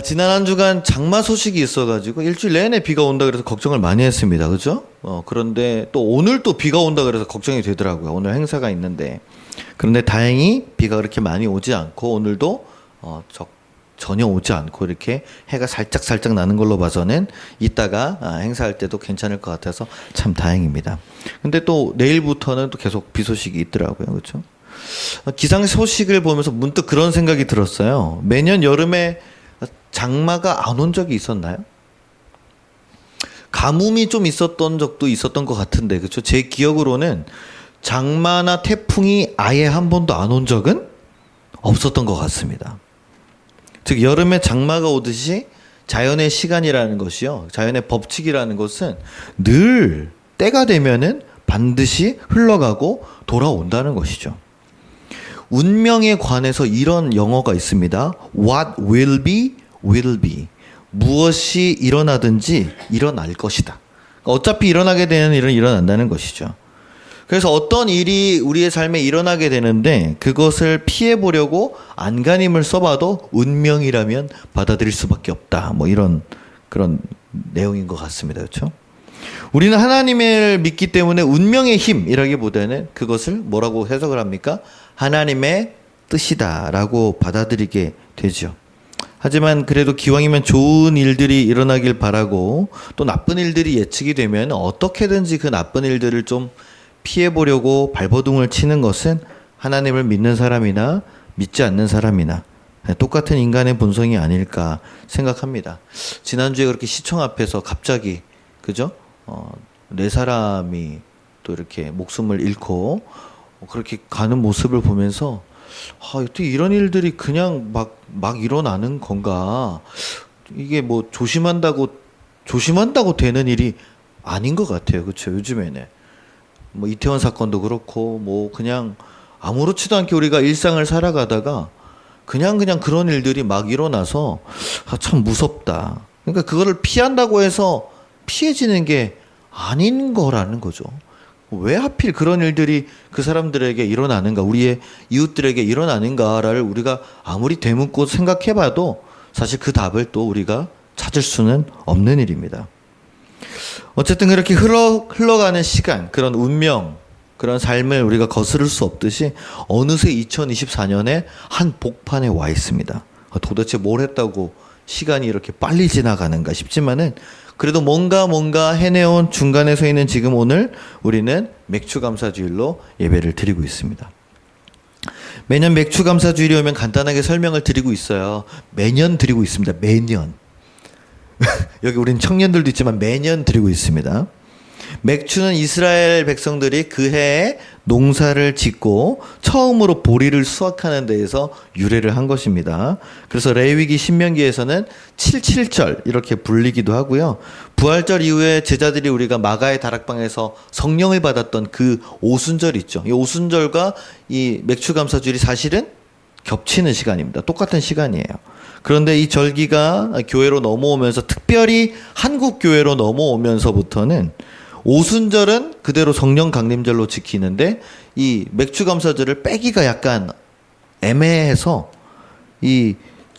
지난 한 주간 장마 소식이 있어가지고 일주일 내내 비가 온다 그래서 걱정을 많이 했습니다. 그죠? 그런데 또 오늘 또 비가 온다 그래서 걱정이 되더라고요. 오늘 행사가 있는데. 그런데 다행히 비가 그렇게 많이 오지 않고 오늘도 전혀 오지 않고 이렇게 해가 살짝 나는 걸로 봐서는 이따가 행사할 때도 괜찮을 것 같아서 참 다행입니다. 근데 또 내일부터는 또 계속 비 소식이 있더라고요. 그렇죠? 기상 소식을 보면서 문득 그런 생각이 들었어요. 매년 여름에 장마가 안 온 적이 있었나요? 가뭄이 좀 있었던 적도 있었던 것 같은데, 그렇죠? 제 기억으로는 장마나 태풍이 아예 한 번도 안 온 적은 없었던 것 같습니다. 즉 여름에 장마가 오듯이 자연의 시간이라는 것이요, 자연의 법칙이라는 것은 늘 때가 되면은 반드시 흘러가고 돌아온다는 것이죠. 운명에 관해서 이런 영어가 있습니다. What will be, will be. 무엇이 일어나든지 일어날 것이다. 어차피 일어나게 되는 일은 일어난다는 것이죠. 그래서 어떤 일이 우리의 삶에 일어나게 되는데 그것을 피해보려고 안간힘을 써봐도 운명이라면 받아들일 수밖에 없다. 뭐 이런 그런 내용인 것 같습니다. 그렇죠? 우리는 하나님을 믿기 때문에 운명의 힘이라기보다는 그것을 뭐라고 해석을 합니까? 하나님의 뜻이다라고 받아들이게 되죠. 하지만 그래도 기왕이면 좋은 일들이 일어나길 바라고 또 나쁜 일들이 예측이 되면 어떻게든지 그 나쁜 일들을 좀 피해보려고 발버둥을 치는 것은 하나님을 믿는 사람이나 믿지 않는 사람이나 똑같은 인간의 본성이 아닐까 생각합니다. 지난주에 그렇게 시청 앞에서 갑자기 그죠? 네 사람이 또 이렇게 목숨을 잃고 그렇게 가는 모습을 보면서 어떻게 이런 일들이 그냥 막 일어나는 건가? 이게 뭐 조심한다고 되는 일이 아닌 것 같아요. 그렇죠? 요즘에는 뭐 이태원 사건도 그렇고 뭐 그냥 아무렇지도 않게 우리가 일상을 살아가다가 그냥 그런 일들이 막 일어나서 참 무섭다. 그러니까 그거를 피한다고 해서 피해지는 게 아닌 거라는 거죠. 왜 하필 그런 일들이 그 사람들에게 일어나는가, 우리의 이웃들에게 일어나는가를 우리가 아무리 되묻고 생각해봐도 사실 그 답을 또 우리가 찾을 수는 없는 일입니다. 어쨌든 그렇게 흘러가는 시간, 그런 운명, 그런 삶을 우리가 거스를 수 없듯이 어느새 2024년에 한 복판에 와 있습니다. 도대체 뭘 했다고 시간이 이렇게 빨리 지나가는가 싶지만은 그래도 뭔가 해내온 중간에 서 있는 지금 오늘 우리는 맥추감사주일로 예배를 드리고 있습니다. 매년 맥추감사주일이 오면 간단하게 설명을 드리고 있어요. 매년 드리고 있습니다. 매년. 여기 우린 청년들도 있지만 매년 드리고 있습니다. 맥추는 이스라엘 백성들이 그 해에 농사를 짓고 처음으로 보리를 수확하는 데에서 유래를 한 것입니다. 그래서 레위기 신명기에서는 77절 이렇게 불리기도 하고요. 부활절 이후에 제자들이 우리가 마가의 다락방에서 성령을 받았던 그 오순절 있죠. 이 오순절과 이 맥추감사주일이 사실은 겹치는 시간입니다. 똑같은 시간이에요. 그런데 이 절기가 교회로 넘어오면서 특별히 한국 교회로 넘어오면서부터는 오순절은 그대로 성령 강림절로 지키는데 이 맥추감사절을 빼기가 약간 애매해서 이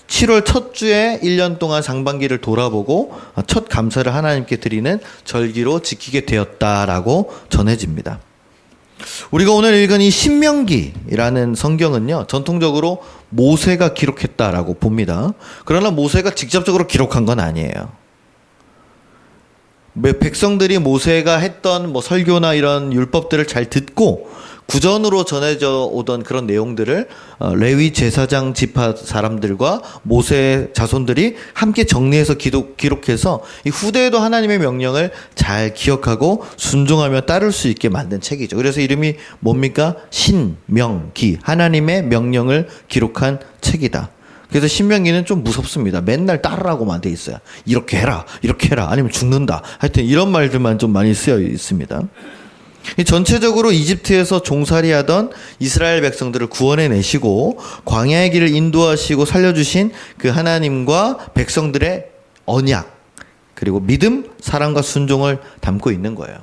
7월 첫 주에 1년 동안 상반기를 돌아보고 첫 감사를 하나님께 드리는 절기로 지키게 되었다라고 전해집니다. 우리가 오늘 읽은 이 신명기라는 성경은요, 전통적으로 모세가 기록했다라고 봅니다. 그러나 모세가 직접적으로 기록한 건 아니에요. 백성들이 모세가 했던 뭐 설교나 이런 율법들을 잘 듣고 구전으로 전해져 오던 그런 내용들을 레위 제사장 지파 사람들과 모세 자손들이 함께 정리해서 기록해서 이 후대에도 하나님의 명령을 잘 기억하고 순종하며 따를 수 있게 만든 책이죠. 그래서 이름이 뭡니까? 신명기. 하나님의 명령을 기록한 책이다. 그래서 신명기는 좀 무섭습니다. 맨날 따르라고만 돼 있어요. 이렇게 해라, 아니면 죽는다. 하여튼 이런 말들만 좀 많이 쓰여 있습니다. 전체적으로 이집트에서 종살이하던 이스라엘 백성들을 구원해내시고 광야의 길을 인도하시고 살려주신 그 하나님과 백성들의 언약, 그리고 믿음, 사랑과 순종을 담고 있는 거예요.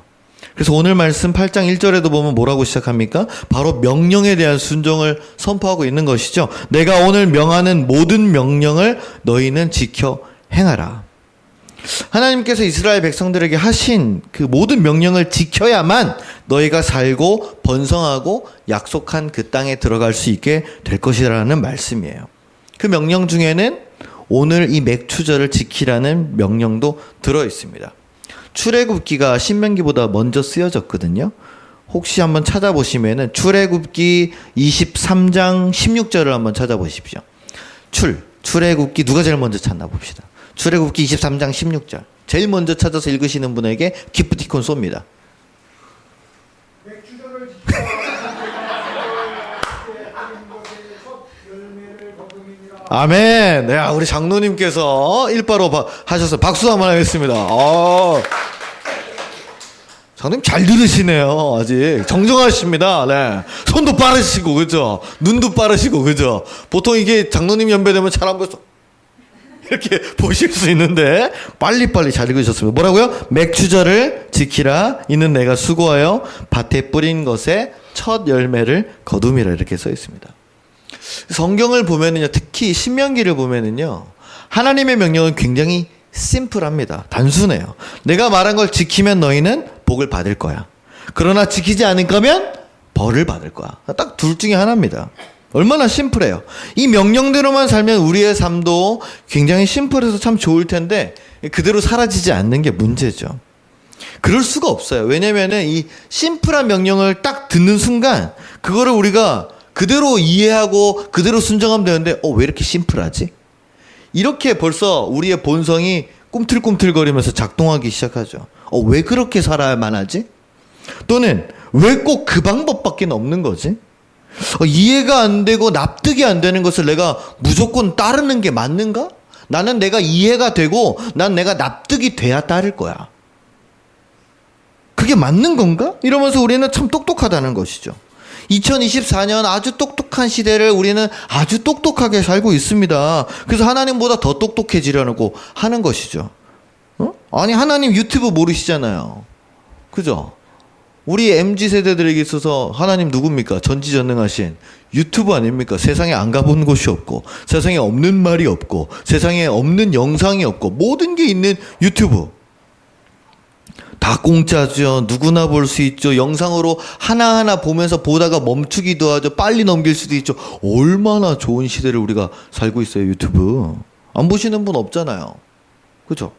그래서 오늘 말씀 8장 1절에도 보면 뭐라고 시작합니까? 바로 명령에 대한 순종을 선포하고 있는 것이죠. 내가 오늘 명하는 모든 명령을 너희는 지켜 행하라. 하나님께서 이스라엘 백성들에게 하신 그 모든 명령을 지켜야만 너희가 살고 번성하고 약속한 그 땅에 들어갈 수 있게 될 것이라는 말씀이에요. 그 명령 중에는 오늘 이 맥추절을 지키라는 명령도 들어 있습니다. 출애굽기가 신명기보다 먼저 쓰여졌거든요. 혹시 한번 찾아보시면은 출애굽기 23장 16절을 한번 찾아보십시오. 출애굽기 누가 제일 먼저 찾나 봅시다. 출애굽기 23장 16절. 제일 먼저 찾아서 읽으시는 분에게 기프티콘 쏩니다. 아멘. 네, 우리 장로님께서 일바로 하셔서 박수 한번 하겠습니다. 장로님 잘 들으시네요. 아직 정정하십니다. 네, 손도 빠르시고 그죠? 눈도 빠르시고 그죠? 보통 이게 장로님 연배되면 잘 안 보여서 이렇게 보실 수 있는데 빨리빨리 잘 읽으셨습니다. 뭐라고요? 맥추절을 지키라. 이는 내가 수고하여 밭에 뿌린 것에 첫 열매를 거둠이라 이렇게 써 있습니다. 성경을 보면은요, 특히 신명기를 보면은요, 하나님의 명령은 굉장히 심플합니다. 단순해요. 내가 말한 걸 지키면 너희는 복을 받을 거야. 그러나 지키지 않을 거면 벌을 받을 거야. 딱 둘 중에 하나입니다. 얼마나 심플해요. 이 명령대로만 살면 우리의 삶도 굉장히 심플해서 참 좋을 텐데 그대로 사라지지 않는 게 문제죠. 그럴 수가 없어요. 왜냐면은 이 심플한 명령을 딱 듣는 순간 그거를 우리가 그대로 이해하고 그대로 순종하면 되는데 왜 이렇게 심플하지? 이렇게 벌써 우리의 본성이 꿈틀꿈틀거리면서 작동하기 시작하죠. 왜 그렇게 살아야만 하지? 또는 왜 꼭 그 방법밖에 없는 거지? 이해가 안 되고 납득이 안 되는 것을 내가 무조건 따르는 게 맞는가? 나는 내가 이해가 되고 난 내가 납득이 돼야 따를 거야. 그게 맞는 건가? 이러면서 우리는 참 똑똑하다는 것이죠. 2024년 아주 똑똑한 시대를 우리는 아주 똑똑하게 살고 있습니다. 그래서 하나님보다 더 똑똑해지려고 하는 것이죠. 아니 하나님 유튜브 모르시잖아요. 그죠? 우리 MZ세대들에게 있어서 하나님 누굽니까? 전지전능하신 유튜브 아닙니까? 세상에 안 가본 곳이 없고 세상에 없는 말이 없고 세상에 없는 영상이 없고 모든 게 있는 유튜브. 다 공짜죠. 누구나 볼 수 있죠. 영상으로 하나하나 보면서 보다가 멈추기도 하죠. 빨리 넘길 수도 있죠. 얼마나 좋은 시대를 우리가 살고 있어요. 유튜브. 안 보시는 분 없잖아요. 그죠?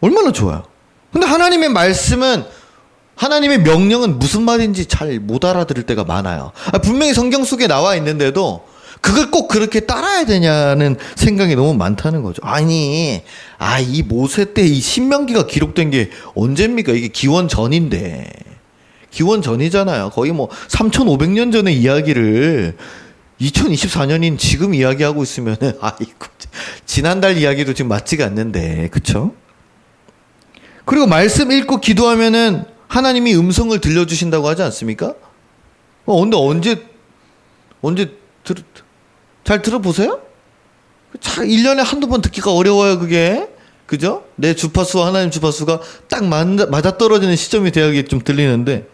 얼마나 좋아요. 근데 하나님의 말씀은 하나님의 명령은 무슨 말인지 잘 못 알아들을 때가 많아요. 분명히 성경 속에 나와 있는데도 그걸 꼭 그렇게 따라야 되냐는 생각이 너무 많다는 거죠. 아니, 이 모세 때 이 신명기가 기록된 게 언제입니까? 이게 기원 전인데. 기원 전이잖아요. 거의 뭐 3,500년 전의 이야기를 2024년인 지금 이야기하고 있으면은, 아이고, 지난달 이야기도 지금 맞지가 않는데, 그쵸? 그리고 말씀 읽고 기도하면은 하나님이 음성을 들려주신다고 하지 않습니까? 근데 언제 잘 들어보세요? 1년에 한두 번 듣기가 어려워요, 그게. 그죠? 내 주파수와 하나님 주파수가 딱 맞아떨어지는 시점이 되어야 좀 들리는데.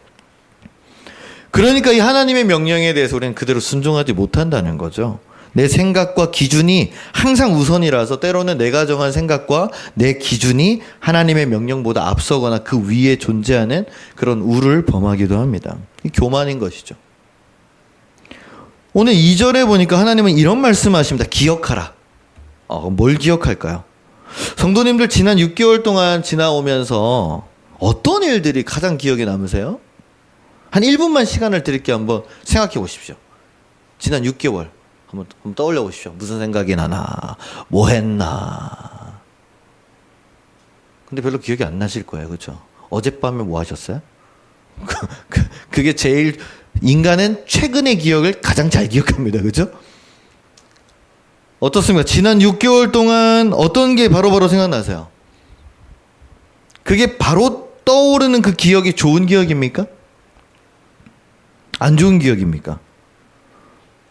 그러니까 이 하나님의 명령에 대해서 우리는 그대로 순종하지 못한다는 거죠. 내 생각과 기준이 항상 우선이라서 때로는 내가 정한 생각과 내 기준이 하나님의 명령보다 앞서거나 그 위에 존재하는 그런 우를 범하기도 합니다. 교만인 것이죠. 오늘 2절에 보니까 하나님은 이런 말씀하십니다. 기억하라. 뭘 기억할까요? 성도님들 지난 6개월 동안 지나오면서 어떤 일들이 가장 기억에 남으세요? 한 1분만 시간을 드릴게요. 한번 생각해 보십시오. 지난 6개월 한번 떠올려 보십시오. 무슨 생각이 나나, 뭐 했나. 근데 별로 기억이 안 나실 거예요. 그렇죠? 어젯밤에 뭐 하셨어요? 그게 제일, 인간은 최근의 기억을 가장 잘 기억합니다. 그죠? 어떻습니까? 지난 6개월 동안 어떤 게 바로바로 생각나세요? 그게 바로 떠오르는 그 기억이 좋은 기억입니까? 안 좋은 기억입니까?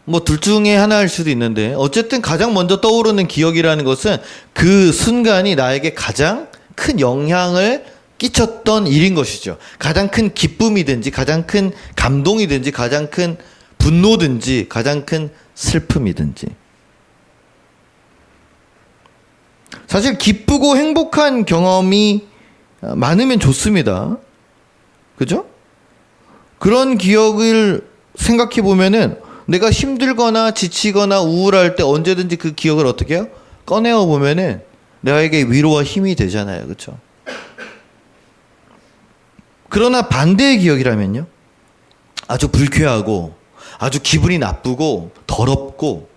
뭐 둘 중에 하나일 수도 있는데 어쨌든 가장 먼저 떠오르는 기억이라는 것은 그 순간이 나에게 가장 큰 영향을 끼쳤던 일인 것이죠. 가장 큰 기쁨이든지 가장 큰 감동이든지 가장 큰 분노든지 가장 큰 슬픔이든지. 사실 기쁘고 행복한 경험이 많으면 좋습니다. 그죠? 그런 기억을 생각해 보면은 내가 힘들거나 지치거나 우울할 때 언제든지 그 기억을 어떻게 해요? 꺼내어 보면은 나에게 위로와 힘이 되잖아요. 그렇죠? 그러나 반대의 기억이라면요? 아주 불쾌하고 아주 기분이 나쁘고 더럽고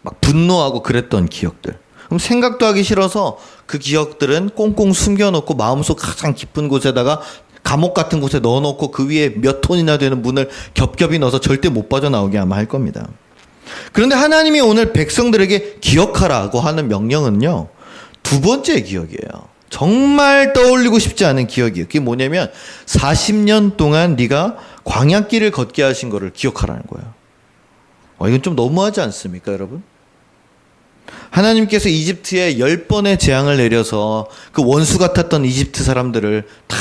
막 분노하고 그랬던 기억들. 그럼 생각도 하기 싫어서 그 기억들은 꽁꽁 숨겨놓고 마음속 가장 깊은 곳에다가 감옥 같은 곳에 넣어놓고 그 위에 몇 톤이나 되는 문을 겹겹이 넣어서 절대 못 빠져나오게 아마 할 겁니다. 그런데 하나님이 오늘 백성들에게 기억하라고 하는 명령은요, 두 번째 기억이에요. 정말 떠올리고 싶지 않은 기억이에요. 그게 뭐냐면 40년 동안 네가 광야길을 걷게 하신 거를 기억하라는 거예요. 이건 좀 너무하지 않습니까, 여러분? 하나님께서 이집트에 10번의 재앙을 내려서 그 원수 같았던 이집트 사람들을 다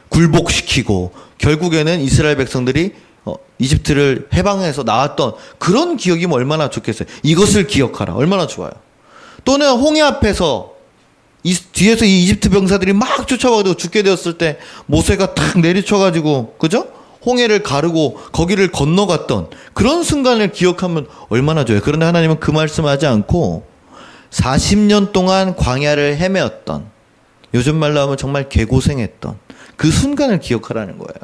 굴복시키고 결국에는 이스라엘 백성들이 이집트를 해방해서 나왔던 그런 기억이면 얼마나 좋겠어요. 이것을 기억하라. 얼마나 좋아요. 또는 홍해 앞에서 뒤에서 이 이집트 병사들이 막 쫓아와가지고 죽게 되었을 때 모세가 탁 내리쳐가지고, 그죠? 홍해를 가르고 거기를 건너갔던 그런 순간을 기억하면 얼마나 좋아요. 그런데 하나님은 그 말씀하지 않고 40년 동안 광야를 헤매었던, 요즘 말로 하면 정말 개고생했던 그 순간을 기억하라는 거예요.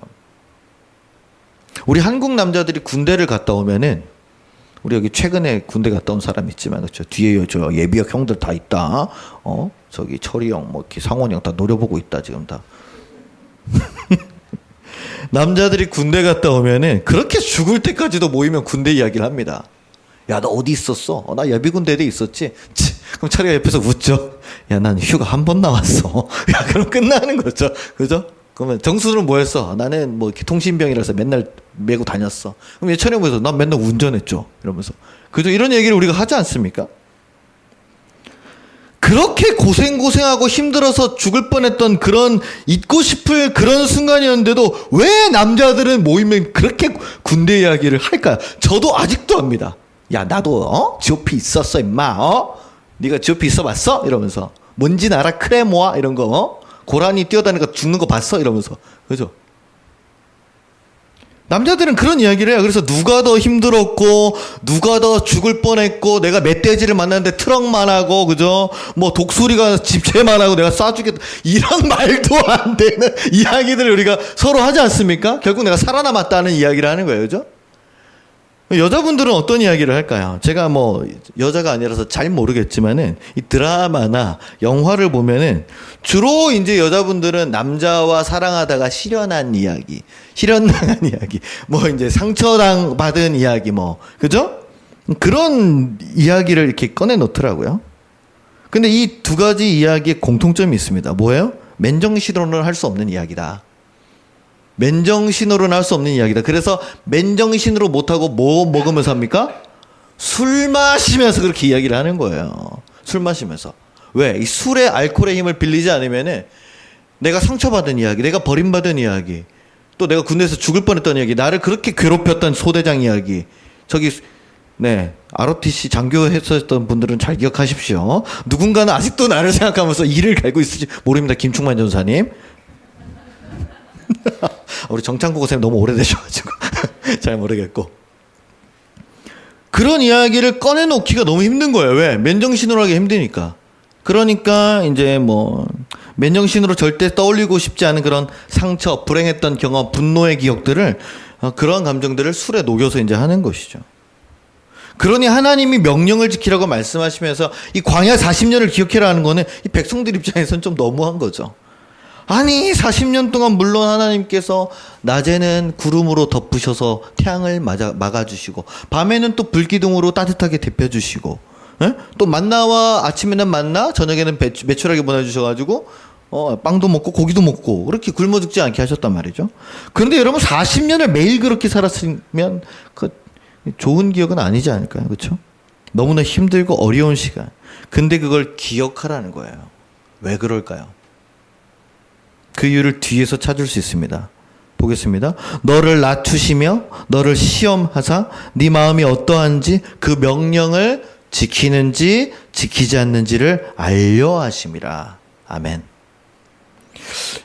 우리 한국 남자들이 군대를 갔다 오면은, 우리 여기 최근에 군대 갔다 온 사람 있지만, 그렇죠? 뒤에 저 예비역 형들 다 있다. 저기 철이 형, 뭐 이렇게 상원이 형 다 노려보고 있다 지금 다. 남자들이 군대 갔다 오면은 그렇게 죽을 때까지도 모이면 군대 이야기를 합니다. 야, 너 어디 있었어? 나 예비군대에 있었지? 그럼 차리가 옆에서 웃죠. 야, 난 휴가 한 번 나왔어. 야, 그럼 끝나는 거죠. 그죠? 그러면 정수는 뭐 했어? 나는 뭐 이렇게 통신병이라서 맨날 메고 다녔어. 그럼 예찬이 형 보면서 난 맨날 운전했죠. 이러면서. 그죠? 이런 얘기를 우리가 하지 않습니까? 그렇게 고생하고 힘들어서 죽을 뻔했던 그런 잊고 싶을 그런 순간이었는데도 왜 남자들은 모이면 그렇게 군대 이야기를 할까요? 저도 아직도 합니다. 야, 나도 GOP 있었어 임마. 네가 GOP 있어봤어? 이러면서 뭔지 알아? 크레모아 이런 거 고라니 뛰어다니까 죽는 거 봤어? 이러면서. 그죠? 남자들은 그런 이야기를 해요. 그래서 누가 더 힘들었고, 누가 더 죽을 뻔했고, 내가 멧돼지를 만났는데 트럭만 하고, 그죠? 뭐 독수리가 집채만 하고 내가 쏴주겠다. 이런 말도 안 되는 이야기들을 우리가 서로 하지 않습니까? 결국 내가 살아남았다는 이야기를 하는 거예요. 그죠? 여자분들은 어떤 이야기를 할까요? 제가 뭐 여자가 아니라서 잘 모르겠지만은 이 드라마나 영화를 보면은 주로 이제 여자분들은 남자와 사랑하다가 실연한 이야기, 실연당한 이야기, 뭐 이제 상처당 받은 이야기, 뭐 그죠? 그런 이야기를 이렇게 꺼내 놓더라고요. 근데 이 두 가지 이야기에 공통점이 있습니다. 뭐예요? 맨정신으로는 할 수 없는 이야기다. 맨정신으로는 할 수 없는 이야기다. 그래서 맨정신으로 못하고 뭐 먹으면서 합니까? 술 마시면서 그렇게 이야기를 하는 거예요. 술 마시면서. 왜? 이 술의 알코올의 힘을 빌리지 않으면은 내가 상처받은 이야기, 내가 버림받은 이야기, 또 내가 군대에서 죽을 뻔했던 이야기, 나를 그렇게 괴롭혔던 소대장 이야기, 저기 네, ROTC 장교했었던 분들은 잘 기억하십시오. 누군가는 아직도 나를 생각하면서 이를 갈고 있을지 모릅니다. 김충만 전사님. 우리 정창국 선생님 너무 오래되셔가지고 잘 모르겠고, 그런 이야기를 꺼내놓기가 너무 힘든 거예요. 왜? 맨정신으로 하기 힘드니까. 그러니까 이제 뭐 맨정신으로 절대 떠올리고 싶지 않은 그런 상처, 불행했던 경험, 분노의 기억들을, 그런 감정들을 술에 녹여서 이제 하는 것이죠. 그러니 하나님이 명령을 지키라고 말씀하시면서 이 광야 40년을 기억해라는 거는 이 백성들 입장에서는 좀 너무한 거죠. 아니 40년 동안 물론 하나님께서 낮에는 구름으로 덮으셔서 태양을 막아주시고, 밤에는 또 불기둥으로 따뜻하게 데펴주시고, 또 만나와 아침에는 만나, 저녁에는 매출하게 보내주셔가지고 빵도 먹고 고기도 먹고 그렇게 굶어 죽지 않게 하셨단 말이죠. 그런데 여러분 40년을 매일 그렇게 살았으면 그 좋은 기억은 아니지 않을까요? 그렇죠? 너무나 힘들고 어려운 시간. 근데 그걸 기억하라는 거예요. 왜 그럴까요? 그 이유를 뒤에서 찾을 수 있습니다. 보겠습니다. 너를 낮추시며 너를 시험하사 네 마음이 어떠한지 그 명령을 지키는지 지키지 않는지를 알려 하심이라. 아멘.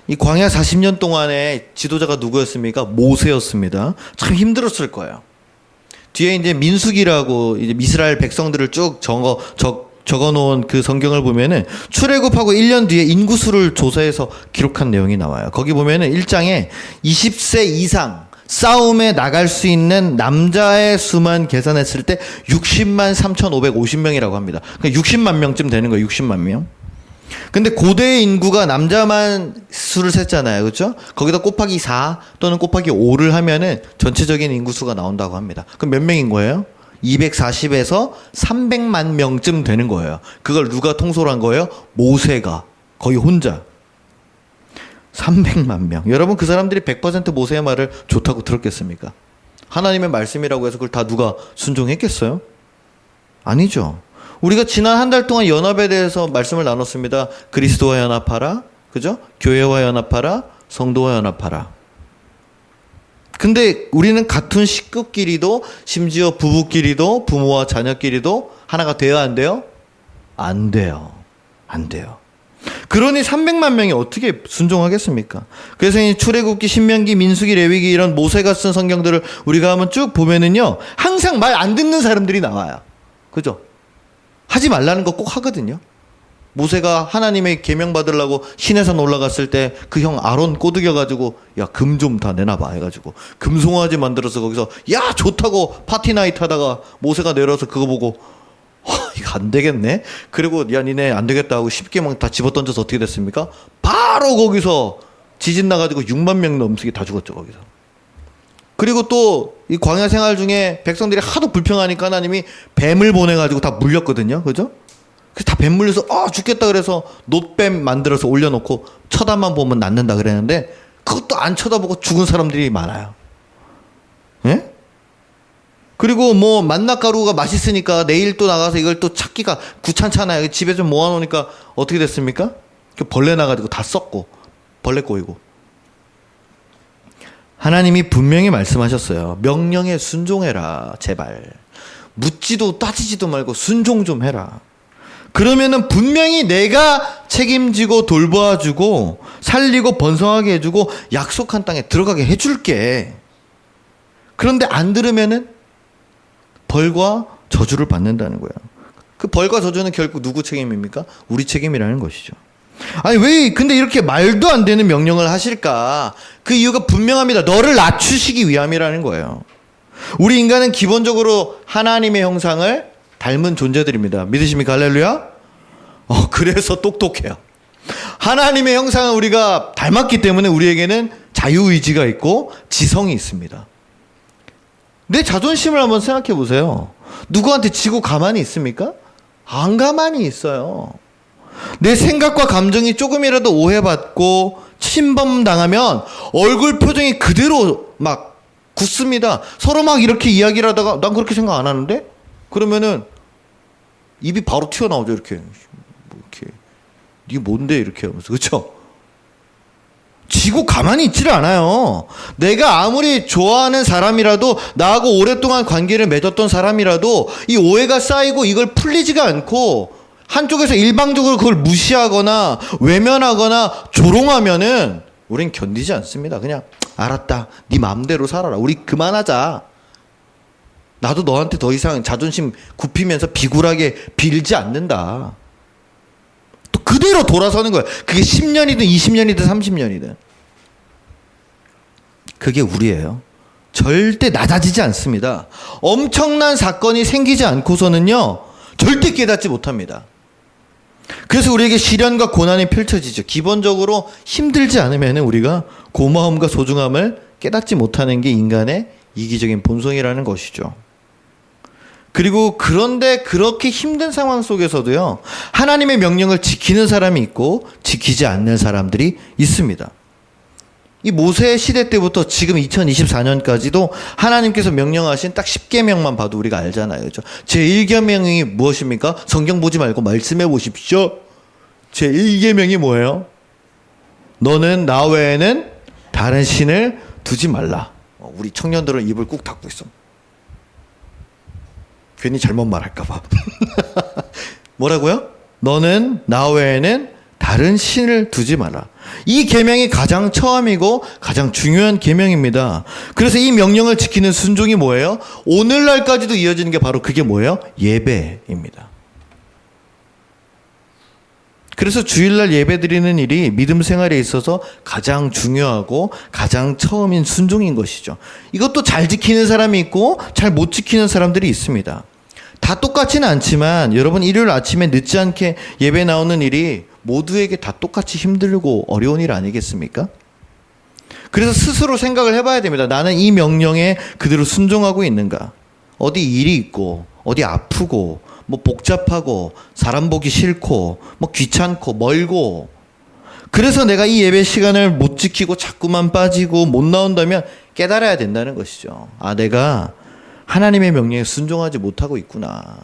이 광야 40년 동안의 지도자가 누구였습니까? 모세였습니다. 참 힘들었을 거예요. 뒤에 이제 민수기라고 이제 이스라엘 백성들을 쭉 적어놓은 그 성경을 보면은 출애굽하고 1년 뒤에 인구수를 조사해서 기록한 내용이 나와요. 거기 보면은 1장에 20세 이상 싸움에 나갈 수 있는 남자의 수만 계산했을 때 60만 3,550명이라고 합니다. 그러니까 60만 명쯤 되는 거예요. 60만 명. 근데 고대의 인구가 남자만 수를 셌잖아요. 그렇죠? 거기다 곱하기 4 또는 곱하기 5를 하면은 전체적인 인구수가 나온다고 합니다. 그럼 몇 명인 거예요? 240에서 300만 명쯤 되는 거예요. 그걸 누가 통솔 한 거예요? 모세가. 거의 혼자. 300만 명. 여러분, 그 사람들이 100% 모세의 말을 좋다고 들었겠습니까? 하나님의 말씀이라고 해서 그걸 다 누가 순종했겠어요? 아니죠. 우리가 지난 한 달 동안 연합에 대해서 말씀을 나눴습니다. 그리스도와 연합하라. 그죠? 교회와 연합하라. 성도와 연합하라. 근데 우리는 같은 식구끼리도, 심지어 부부끼리도, 부모와 자녀끼리도 하나가 돼야 안 돼요? 안 돼요. 안 돼요. 그러니 300만 명이 어떻게 순종하겠습니까? 그래서 이 출애굽기, 신명기, 민수기, 레위기 이런 모세가 쓴 성경들을 우리가 한번 쭉 보면은요, 항상 말 안 듣는 사람들이 나와요. 그죠? 하지 말라는 거 꼭 하거든요. 모세가 하나님의 계명 받으려고 시내산 올라갔을 때 그 형 아론 꼬드겨가지고 야, 금 좀 다 내놔봐 해가지고 금송아지 만들어서 거기서 야, 좋다고 파티 나이트 하다가 모세가 내려서 그거 보고 이거 안 되겠네. 그리고 야, 니네 안 되겠다 하고 10개만 다 집어던져서 어떻게 됐습니까? 바로 거기서 지진 나가지고 6만 명 넘게 다 죽었죠. 거기서. 그리고 또 이 광야 생활 중에 백성들이 하도 불평하니까 하나님이 뱀을 보내가지고 다 물렸거든요. 그죠? 그래서 다 뱀 물려서 죽겠다 그래서 놋뱀 만들어서 올려놓고 쳐다만 보면 낫는다 그랬는데 그것도 안 쳐다보고 죽은 사람들이 많아요. 예? 그리고 뭐 만나가루가 맛있으니까 내일 또 나가서 이걸 또 찾기가 귀찮잖아요. 집에 좀 모아놓으니까 어떻게 됐습니까? 벌레 나가지고 다 썩고 벌레 꼬이고. 하나님이 분명히 말씀하셨어요. 명령에 순종해라. 제발. 묻지도 따지지도 말고 순종 좀 해라. 그러면은 분명히 내가 책임지고 돌봐주고 살리고 번성하게 해주고 약속한 땅에 들어가게 해줄게. 그런데 안 들으면은 벌과 저주를 받는다는 거예요. 그 벌과 저주는 결국 누구 책임입니까? 우리 책임이라는 것이죠. 아니, 왜 근데 이렇게 말도 안 되는 명령을 하실까? 그 이유가 분명합니다. 너를 낮추시기 위함이라는 거예요. 우리 인간은 기본적으로 하나님의 형상을 닮은 존재들입니다. 믿으십니까? 할렐루야? 그래서 똑똑해요. 하나님의 형상을 우리가 닮았기 때문에 우리에게는 자유의지가 있고 지성이 있습니다. 내 자존심을 한번 생각해 보세요. 누구한테 지고 가만히 있습니까? 안 가만히 있어요. 내 생각과 감정이 조금이라도 오해받고 침범당하면 얼굴 표정이 그대로 막 굳습니다. 서로 막 이렇게 이야기를 하다가 난 그렇게 생각 안 하는데? 그러면은 입이 바로 튀어나오죠. 이렇게 네 뭔데 이렇게 하면서. 그렇죠? 지고 가만히 있지를 않아요. 내가 아무리 좋아하는 사람이라도, 나하고 오랫동안 관계를 맺었던 사람이라도 이 오해가 쌓이고 이걸 풀리지가 않고 한쪽에서 일방적으로 그걸 무시하거나 외면하거나 조롱하면은 우린 견디지 않습니다. 그냥 알았다. 네 마음대로 살아라. 우리 그만하자. 나도 너한테 더 이상 자존심 굽히면서 비굴하게 빌지 않는다. 또 그대로 돌아서는 거예요. 그게 10년이든 20년이든 30년이든. 그게 우리예요. 절대 낮아지지 않습니다. 엄청난 사건이 생기지 않고서는요, 절대 깨닫지 못합니다. 그래서 우리에게 시련과 고난이 펼쳐지죠. 기본적으로 힘들지 않으면 우리가 고마움과 소중함을 깨닫지 못하는 게 인간의 이기적인 본성이라는 것이죠. 그리고 그런데 그렇게 힘든 상황 속에서도요, 하나님의 명령을 지키는 사람이 있고 지키지 않는 사람들이 있습니다. 이 모세 시대 때부터 지금 2024년까지도 하나님께서 명령하신 딱 10계명만 봐도 우리가 알잖아요. 그렇죠? 제1계명이 무엇입니까? 성경 보지 말고 말씀해 보십시오. 제1계명이 뭐예요? 너는 나 외에는 다른 신을 두지 말라. 우리 청년들은 입을 꾹 닫고 있어. 괜히 잘못 말할까봐. 뭐라고요? 너는 나 외에는 다른 신을 두지 마라. 이 계명이 가장 처음이고 가장 중요한 계명입니다. 그래서 이 명령을 지키는 순종이 뭐예요? 오늘날까지도 이어지는 게 바로 그게 뭐예요? 예배입니다. 그래서 주일날 예배 드리는 일이 믿음 생활에 있어서 가장 중요하고 가장 처음인 순종인 것이죠. 이것도 잘 지키는 사람이 있고 잘 못 지키는 사람들이 있습니다. 다 똑같지는 않지만 여러분 일요일 아침에 늦지 않게 예배 나오는 일이 모두에게 다 똑같이 힘들고 어려운 일 아니겠습니까? 그래서 스스로 생각을 해봐야 됩니다. 나는 이 명령에 그대로 순종하고 있는가? 어디 일이 있고 어디 아프고 뭐 복잡하고 사람 보기 싫고 뭐 귀찮고 멀고 그래서 내가 이 예배 시간을 못 지키고 자꾸만 빠지고 못 나온다면 깨달아야 된다는 것이죠. 아, 내가 하나님의 명령에 순종하지 못하고 있구나.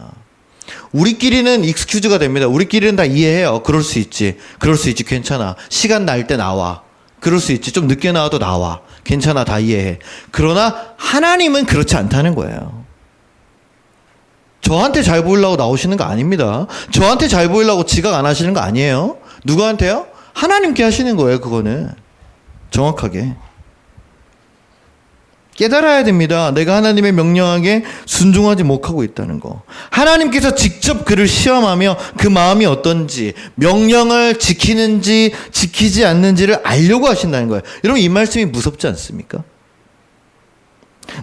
우리끼리는 익스큐즈가 됩니다. 우리끼리는 다 이해해요. 그럴 수 있지. 그럴 수 있지. 괜찮아. 시간 날 때 나와. 그럴 수 있지. 좀 늦게 나와도 나와. 괜찮아. 다 이해해. 그러나 하나님은 그렇지 않다는 거예요. 저한테 잘 보이려고 나오시는 거 아닙니다. 저한테 잘 보이려고 지각 안 하시는 거 아니에요. 누구한테요? 하나님께 하시는 거예요. 그거는. 정확하게. 깨달아야 됩니다. 내가 하나님의 명령에 순종하지 못하고 있다는 거. 하나님께서 직접 그를 시험하며 그 마음이 어떤지, 명령을 지키는지 지키지 않는지를 알려고 하신다는 거예요. 여러분 이 말씀이 무섭지 않습니까?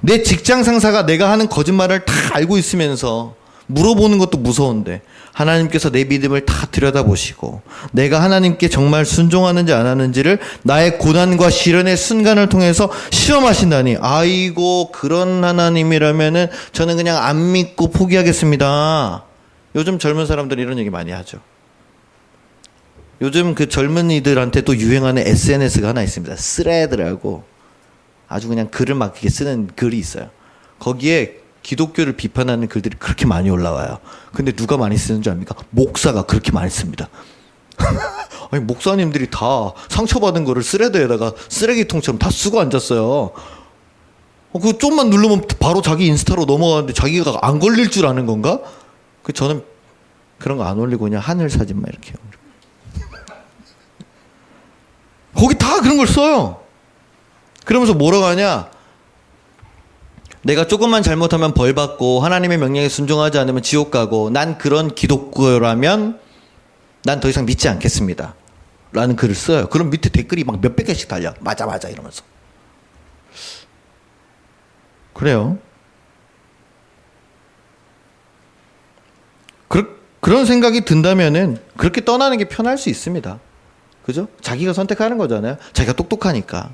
내 직장 상사가 내가 하는 거짓말을 다 알고 있으면서 물어보는 것도 무서운데 하나님께서 내 믿음을 다 들여다보시고 내가 하나님께 정말 순종하는지 안 하는지를 나의 고난과 시련의 순간을 통해서 시험하신다니, 아이고 그런 하나님이라면은 저는 그냥 안 믿고 포기하겠습니다. 요즘 젊은 사람들이 이런 얘기 많이 하죠. 요즘 그 젊은이들한테 또 유행하는 SNS가 하나 있습니다. 스레드라고 아주 그냥 글을 막 이렇게 쓰는 글이 있어요. 거기에 기독교를 비판하는 글들이 그렇게 많이 올라와요. 근데 누가 많이 쓰는 줄 압니까? 목사가 그렇게 많이 씁니다. 아니, 목사님들이 다 상처받은 거를 스레드에다가 쓰레기통처럼 다 쓰고 앉았어요. 그거 좀만 누르면 바로 자기 인스타로 넘어가는데 자기가 안 걸릴 줄 아는 건가? 저는 그런 거 안 올리고 그냥 하늘 사진만 이렇게. 거기 다 그런 걸 써요. 그러면서 뭐라고 하냐? 내가 조금만 잘못하면 벌 받고 하나님의 명령에 순종하지 않으면 지옥 가고 난 그런 기독교라면 난 더 이상 믿지 않겠습니다. 라는 글을 써요. 그럼 밑에 댓글이 막 몇백 개씩 달려. 맞아 맞아 이러면서. 그래요. 그런 생각이 든다면은 그렇게 떠나는 게 편할 수 있습니다. 그죠? 자기가 선택하는 거잖아요. 자기가 똑똑하니까.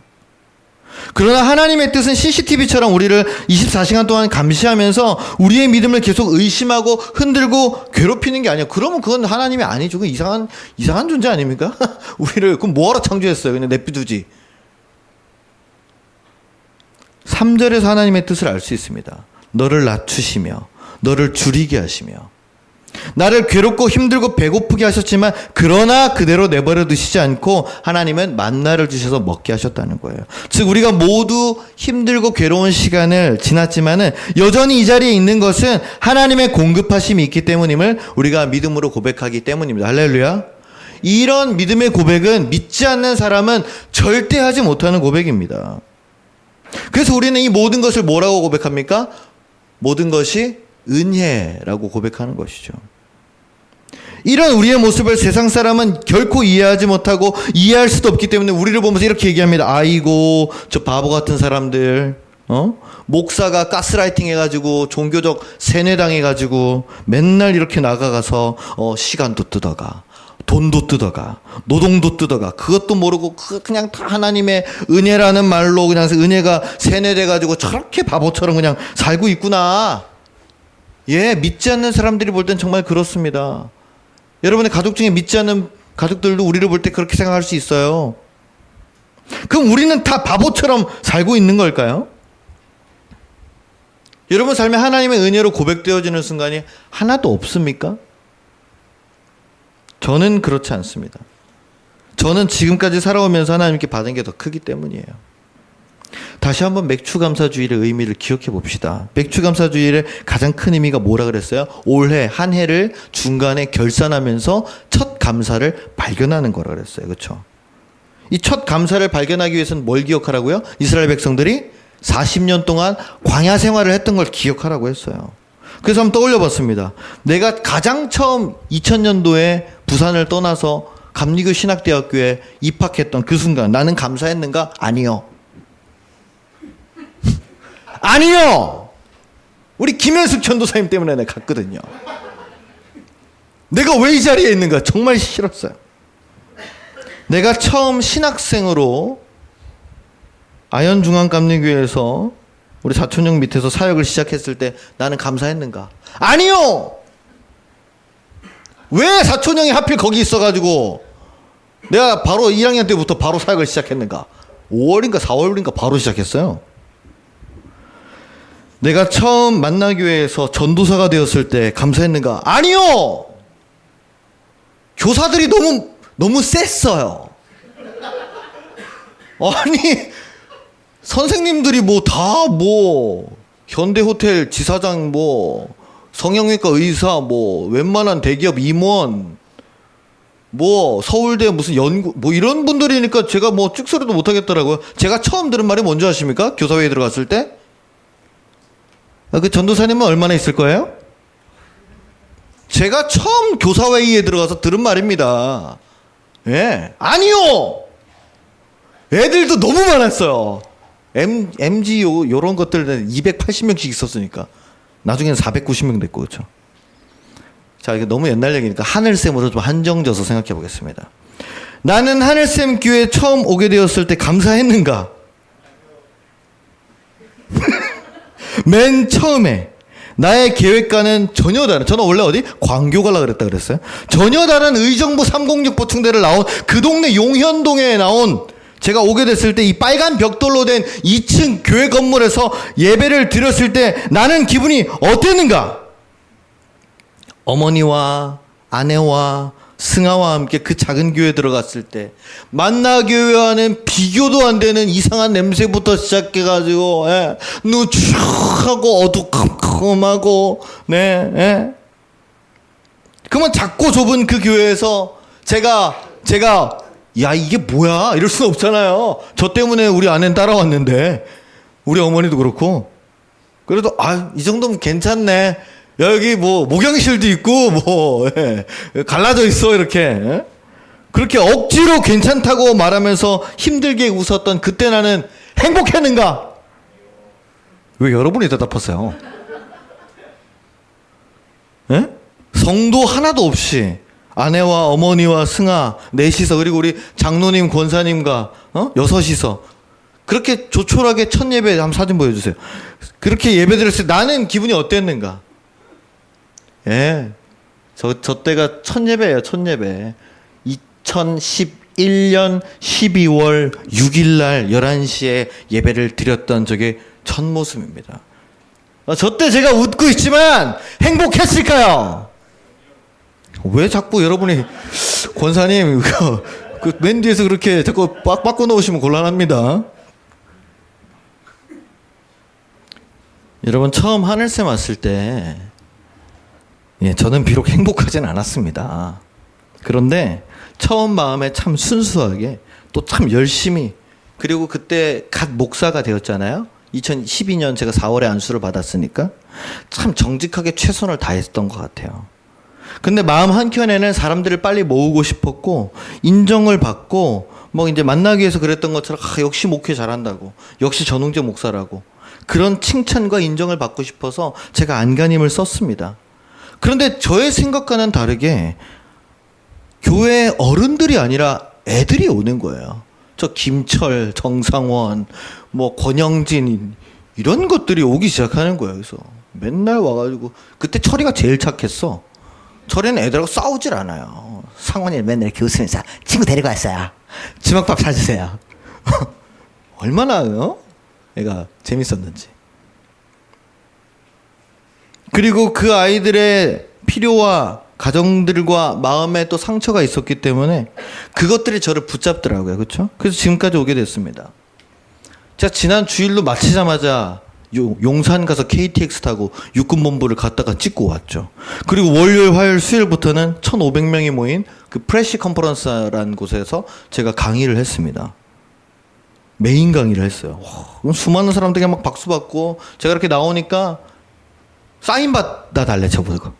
그러나 하나님의 뜻은 CCTV처럼 우리를 24시간 동안 감시하면서 우리의 믿음을 계속 의심하고 흔들고 괴롭히는 게 아니에요. 그러면 그건 하나님이 아니죠. 그건 이상한 존재 아닙니까? 우리를 그럼 뭐하러 창조했어요? 그냥 내비두지. 3절에서 하나님의 뜻을 알 수 있습니다. 너를 낮추시며 너를 줄이게 하시며 나를 괴롭고 힘들고 배고프게 하셨지만 그러나 그대로 내버려 두시지 않고 하나님은 만나를 주셔서 먹게 하셨다는 거예요. 즉 우리가 모두 힘들고 괴로운 시간을 지났지만은 여전히 이 자리에 있는 것은 하나님의 공급하심이 있기 때문임을 우리가 믿음으로 고백하기 때문입니다. 할렐루야. 이런 믿음의 고백은 믿지 않는 사람은 절대 하지 못하는 고백입니다. 그래서 우리는 이 모든 것을 뭐라고 고백합니까? 모든 것이 은혜라고 고백하는 것이죠. 이런 우리의 모습을 세상 사람은 결코 이해하지 못하고 이해할 수도 없기 때문에 우리를 보면서 이렇게 얘기합니다. 아이고 저 바보 같은 사람들, 목사가 가스라이팅 해가지고 종교적 세뇌당해가지고 맨날 이렇게 나가가서 시간도 뜯어가, 돈도 뜯어가, 노동도 뜯어가, 그것도 모르고 그냥 다 하나님의 은혜라는 말로 그냥 은혜가 세뇌돼가지고 저렇게 바보처럼 그냥 살고 있구나. 예, 믿지 않는 사람들이 볼 땐 정말 그렇습니다. 여러분의 가족 중에 믿지 않는 가족들도 우리를 볼 때 그렇게 생각할 수 있어요. 그럼 우리는 다 바보처럼 살고 있는 걸까요? 여러분 삶에 하나님의 은혜로 고백되어지는 순간이 하나도 없습니까? 저는 그렇지 않습니다. 저는 지금까지 살아오면서 하나님께 받은 게 더 크기 때문이에요. 다시 한번 맥추감사주일의 의미를 기억해 봅시다. 맥추감사주일의 가장 큰 의미가 뭐라 그랬어요? 올해 한 해를 중간에 결산하면서 첫 감사를 발견하는 거라 그랬어요. 그렇죠? 이 첫 감사를 발견하기 위해서는 뭘 기억하라고요? 이스라엘 백성들이 40년 동안 광야 생활을 했던 걸 기억하라고 했어요. 그래서 한번 떠올려 봤습니다. 내가 가장 처음 2000년도에 부산을 떠나서 감리교 신학대학교에 입학했던 그 순간 나는 감사했는가? 아니요. 아니요. 우리 김현숙 전도사님 때문에 내가 갔거든요. 내가 왜 이 자리에 있는가? 정말 싫었어요. 내가 처음 신학생으로 아현중앙감리교회에서 우리 사촌형 밑에서 사역을 시작했을 때 나는 감사했는가? 아니요. 왜 사촌형이 하필 거기 있어가지고 내가 바로 1학년 때부터 바로 사역을 시작했는가? 5월인가 4월인가 바로 시작했어요. 내가 처음 만나교회에서 전도사가 되었을 때 감사했는가? 아니요. 교사들이 너무 셌어요. 아니 선생님들이 현대호텔 지사장 성형외과 의사 웬만한 대기업 임원 서울대 무슨 연구 이런 분들이니까 제가 찍소리도 못 하겠더라고요. 제가 처음 들은 말이 뭔지 아십니까? 교사회에 들어갔을 때 그 전도사님은 얼마나 있을 거예요? 제가 처음 교사회의에 들어가서 들은 말입니다. 예. 아니요. 애들도 너무 많았어요. MG 요런 것들 280명씩 있었으니까. 나중에는 490명 됐고, 그렇죠. 자, 이게 너무 옛날 얘기니까 하늘쌤으로 좀 한정져서 생각해 보겠습니다. 나는 하늘쌤 교회 처음 오게 되었을 때 감사했는가? 맨 처음에 나의 계획과는 전혀 다른, 저는 원래 어디? 광교 가려고 그랬어요. 전혀 다른 의정부 306 보충대를 나온 그 동네 용현동에 나온 제가 오게 됐을 때 이 빨간 벽돌로 된 2층 교회 건물에서 예배를 드렸을 때 나는 기분이 어땠는가? 어머니와 아내와 승아와 함께 그 작은 교회에 들어갔을 때 만나교회와는 비교도 안 되는 이상한 냄새부터 시작해가지고 누추하고 어두컴컴하고 그러면 작고 좁은 그 교회에서 제가 야 이게 뭐야 이럴 수는 없잖아요. 저 때문에 우리 아내는 따라왔는데 우리 어머니도 그렇고 그래도 이 정도면 괜찮네. 여기 목욕실도 있고 갈라져 있어 이렇게 그렇게 억지로 괜찮다고 말하면서 힘들게 웃었던 그때 나는 행복했는가? 왜 여러분이 대답하세요? 성도 하나도 없이 아내와 어머니와 승아 넷이서 그리고 우리 장로님 권사님과 여섯이서 그렇게 조촐하게 첫 예배 한번 사진 보여주세요. 그렇게 예배 드렸을 때 나는 기분이 어땠는가? 저 때가 첫 예배예요. 첫 예배 2011년 12월 6일 날 11시에 예배를 드렸던 저게 첫 모습입니다. 저 때 제가 웃고 있지만 행복했을까요? 왜 자꾸 여러분이 권사님 그 맨 뒤에서 그렇게 자꾸 바꿔 놓으시면 곤란합니다. 여러분 처음 하늘쌤 왔을 때 저는 비록 행복하진 않았습니다. 그런데 처음 마음에 참 순수하게 또 참 열심히 그리고 그때 갓 목사가 되었잖아요. 2012년 제가 4월에 안수를 받았으니까 참 정직하게 최선을 다했던 것 같아요. 근데 마음 한켠에는 사람들을 빨리 모으고 싶었고 인정을 받고 이제 만나기 위해서 그랬던 것처럼 역시 목회 잘한다고 역시 전웅재 목사라고 그런 칭찬과 인정을 받고 싶어서 제가 안간힘을 썼습니다. 그런데 저의 생각과는 다르게 교회 어른들이 아니라 애들이 오는 거예요. 저 김철, 정상원, 권영진 이런 것들이 오기 시작하는 거예요. 그래서 맨날 와가지고 그때 철이가 제일 착했어. 철이는 애들하고 싸우질 않아요. 상원이 맨날 이렇게 웃으면서 친구 데리고 왔어요. 주먹밥 사주세요. 얼마나 애가 재밌었는지. 그리고 그 아이들의 필요와 가정들과 마음에 또 상처가 있었기 때문에 그것들이 저를 붙잡더라고요. 그렇죠? 그래서 지금까지 오게 됐습니다. 제가 지난 주일로 마치자마자 용산 가서 KTX 타고 육군본부를 갔다가 찍고 왔죠. 그리고 월요일, 화요일, 수요일부터는 1,500명이 모인 그 프레시 컨퍼런스라는 곳에서 제가 강의를 했습니다. 메인 강의를 했어요. 와, 수많은 사람들이 막 박수 받고 제가 이렇게 나오니까 사인 받아 달래 저보고.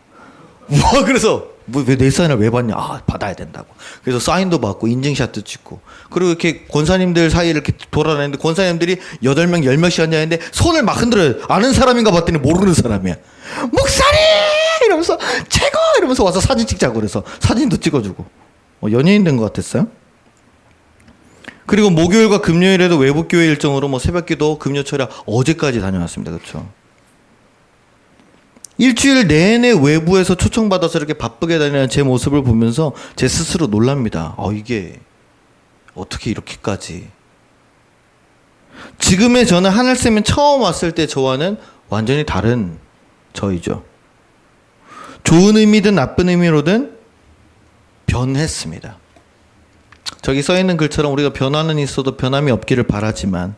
와, 그래서 왜 내 사인을 왜 받냐? 아, 받아야 된다고. 그래서 사인도 받고 인증샷도 찍고. 그리고 이렇게 권사님들 사이에 이렇게 돌아다니는데 권사님들이 8명, 10명씩 앉아있는데 손을 막 흔들어요. 아는 사람인가 봤더니 모르는 사람이야. 목사님! 이러면서 최고! 이러면서 와서 사진 찍자고 그래서 사진도 찍어주고. 연예인 된 것 같았어요. 그리고 목요일과 금요일에도 외부교회 일정으로 뭐 새벽기도, 금요철야 어제까지 다녀왔습니다. 그렇죠? 일주일 내내 외부에서 초청받아서 이렇게 바쁘게 다니는 제 모습을 보면서 제 스스로 놀랍니다. 이게 어떻게 이렇게까지. 지금의 저는 하늘쌤이 처음 왔을 때 저와는 완전히 다른 저이죠. 좋은 의미든 나쁜 의미로든 변했습니다. 저기 써있는 글처럼 우리가 변화는 있어도 변함이 없기를 바라지만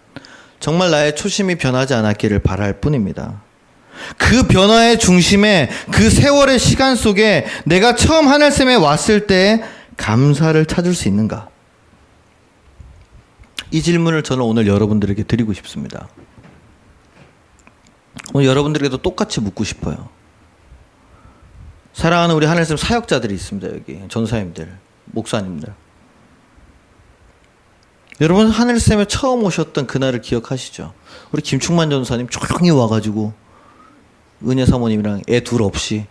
정말 나의 초심이 변하지 않았기를 바랄 뿐입니다. 그 변화의 중심에 그 세월의 시간 속에 내가 처음 하늘샘에 왔을 때 감사를 찾을 수 있는가? 이 질문을 저는 오늘 여러분들에게 드리고 싶습니다. 오늘 여러분들에게도 똑같이 묻고 싶어요. 사랑하는 우리 하늘샘 사역자들이 있습니다. 여기 전사님들, 목사님들. 여러분 하늘샘에 처음 오셨던 그날을 기억하시죠? 우리 김충만 전사님 조용히 와가지고 은혜 사모님이랑 애 둘 없이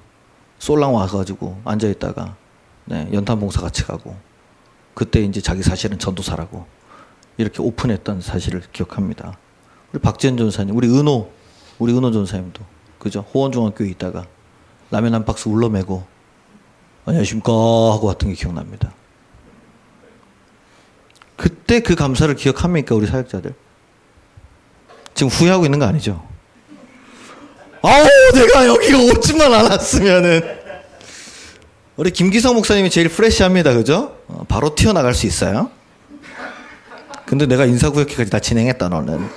솔랑 와가지고 앉아있다가 연탄 봉사 같이 가고 그때 이제 자기 사실은 전도사라고 이렇게 오픈했던 사실을 기억합니다. 우리 박지현 전사님, 우리 은호 전사님도 그죠? 호원중학교에 있다가 라면 한 박스 울러매고 안녕하십니까 하고 왔던 게 기억납니다. 그때 그 감사를 기억합니까 우리 사역자들? 지금 후회하고 있는 거 아니죠? 내가 여기 오지만 않았으면은. 우리 김기성 목사님이 제일 프레시합니다. 그죠? 바로 튀어나갈 수 있어요. 근데 내가 인사구역회까지 다 진행했다 너는.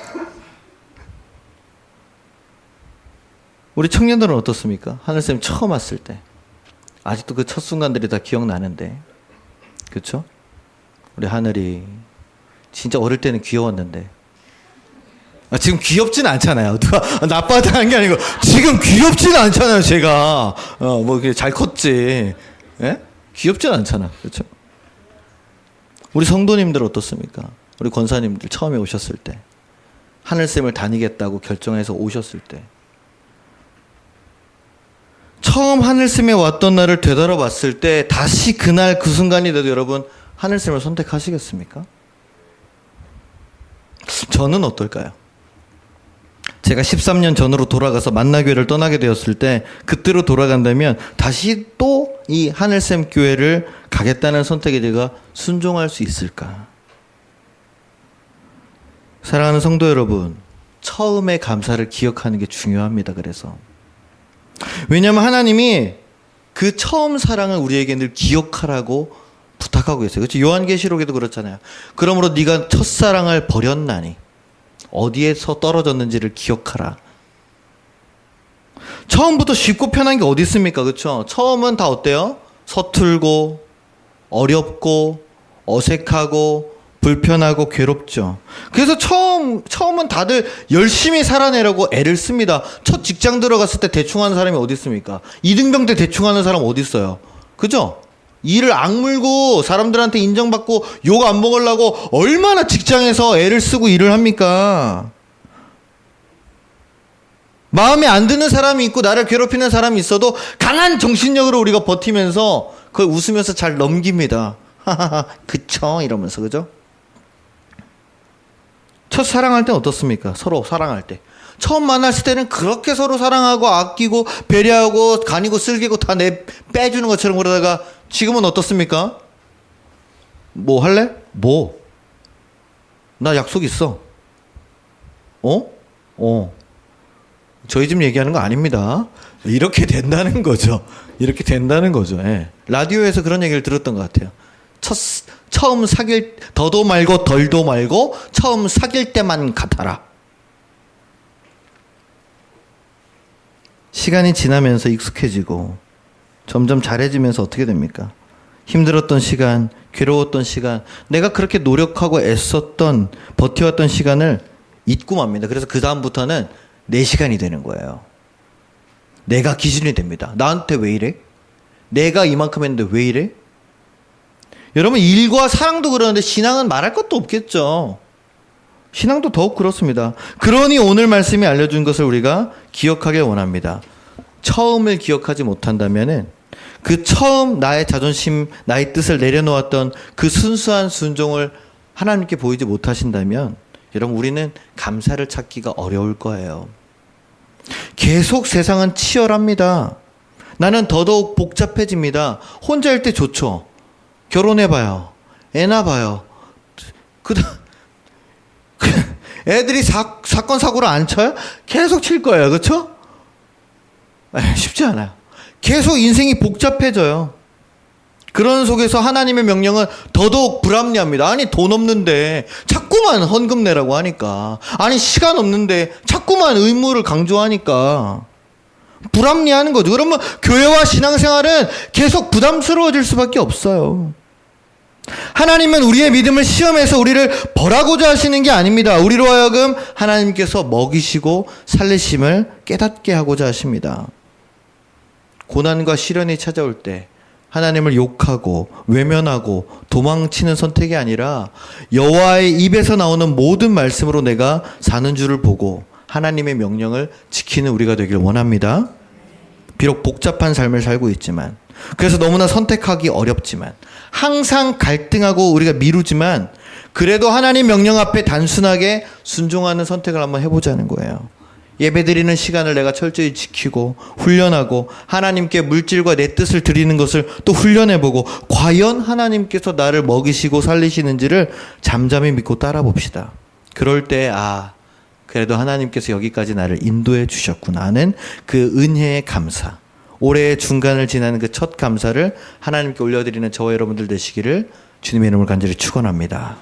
우리 청년들은 어떻습니까? 하늘쌤 처음 왔을 때 아직도 그 첫 순간들이 다 기억나는데 그렇죠? 우리 하늘이 진짜 어릴 때는 귀여웠는데 지금 귀엽진 않잖아요. 누가 나빠하는 게 아니고 지금 귀엽진 않잖아요. 제가 뭐 잘 컸지. 예? 귀엽진 않잖아. 그렇죠? 우리 성도님들 어떻습니까? 우리 권사님들 처음에 오셨을 때 하늘샘을 다니겠다고 결정해서 오셨을 때 처음 하늘샘에 왔던 날을 되돌아봤을 때 다시 그날 그 순간이 돼도 여러분 하늘샘을 선택하시겠습니까? 저는 어떨까요? 제가 13년 전으로 돌아가서 만나교회를 떠나게 되었을 때 그때로 돌아간다면 다시 또 이 하늘샘 교회를 가겠다는 선택에 제가 순종할 수 있을까? 사랑하는 성도 여러분, 처음의 감사를 기억하는 게 중요합니다. 그래서 왜냐하면 하나님이 그 처음 사랑을 우리에게 늘 기억하라고 부탁하고 있어요. 그렇죠? 요한계시록에도 그렇잖아요. 그러므로 네가 첫사랑을 버렸나니 어디에서 떨어졌는지를 기억하라. 처음부터 쉽고 편한 게 어디 있습니까? 그렇죠? 처음은 다 어때요? 서툴고 어렵고 어색하고 불편하고 괴롭죠. 그래서 처음은 다들 열심히 살아내려고 애를 씁니다. 첫 직장 들어갔을 때 대충 하는 사람이 어디 있습니까? 이등병 때 대충 하는 사람 어디 있어요? 그죠? 일을 악물고 사람들한테 인정받고 욕 안 먹으려고 얼마나 직장에서 애를 쓰고 일을 합니까? 마음에 안 드는 사람이 있고 나를 괴롭히는 사람이 있어도 강한 정신력으로 우리가 버티면서 그걸 웃으면서 잘 넘깁니다. 하하하 그쵸 이러면서 그죠? 첫 사랑할 때 어떻습니까? 서로 사랑할 때 처음 만났을 때는 그렇게 서로 사랑하고 아끼고 배려하고 간이고 쓸기고 다 빼주는 것처럼 그러다가 지금은 어떻습니까? 뭐 할래? 뭐? 나 약속 있어. 저희 집 얘기하는 거 아닙니다. 이렇게 된다는 거죠. 이렇게 된다는 거죠. 예. 라디오에서 그런 얘기를 들었던 것 같아요. 처음 사귈, 더도 말고 덜도 말고 처음 사귈 때만 같아라. 시간이 지나면서 익숙해지고 점점 잘해지면서 어떻게 됩니까? 힘들었던 시간, 괴로웠던 시간, 내가 그렇게 노력하고 애썼던, 버텨왔던 시간을 잊고 맙니다. 그래서 그 다음부터는 내 시간이 되는 거예요. 내가 기준이 됩니다. 나한테 왜 이래? 내가 이만큼 했는데 왜 이래? 여러분, 일과 사랑도 그러는데 신앙은 말할 것도 없겠죠. 신앙도 더욱 그렇습니다. 그러니 오늘 말씀이 알려준 것을 우리가 기억하길 원합니다. 처음을 기억하지 못한다면은 그 처음 나의 자존심, 나의 뜻을 내려놓았던 그 순수한 순종을 하나님께 보이지 못하신다면 여러분, 우리는 감사를 찾기가 어려울 거예요. 계속 세상은 치열합니다. 나는 더더욱 복잡해집니다. 혼자일 때 좋죠. 결혼해봐요. 애 낳아봐요. 애들이 사건 사고를 안 쳐요? 계속 칠 거예요. 그렇죠? 쉽지 않아요. 계속 인생이 복잡해져요. 그런 속에서 하나님의 명령은 더더욱 불합리합니다. 아니, 돈 없는데 자꾸만 헌금 내라고 하니까, 아니, 시간 없는데 자꾸만 의무를 강조하니까 불합리하는 거죠. 그러면 교회와 신앙생활은 계속 부담스러워질 수밖에 없어요. 하나님은 우리의 믿음을 시험해서 우리를 벌하고자 하시는 게 아닙니다. 우리로 하여금 하나님께서 먹이시고 살리심을 깨닫게 하고자 하십니다. 고난과 시련이 찾아올 때 하나님을 욕하고 외면하고 도망치는 선택이 아니라 여호와의 입에서 나오는 모든 말씀으로 내가 사는 줄을 보고 하나님의 명령을 지키는 우리가 되길 원합니다. 비록 복잡한 삶을 살고 있지만, 그래서 너무나 선택하기 어렵지만, 항상 갈등하고 우리가 미루지만, 그래도 하나님 명령 앞에 단순하게 순종하는 선택을 한번 해보자는 거예요. 예배드리는 시간을 내가 철저히 지키고 훈련하고 하나님께 물질과 내 뜻을 드리는 것을 또 훈련해보고, 과연 하나님께서 나를 먹이시고 살리시는지를 잠잠히 믿고 따라 봅시다. 그럴 때 그래도 하나님께서 여기까지 나를 인도해 주셨구나 하는 그 은혜의 감사, 올해의 중간을 지나는 그 첫 감사를 하나님께 올려드리는 저와 여러분들 되시기를 주님의 이름으로 간절히 축원합니다.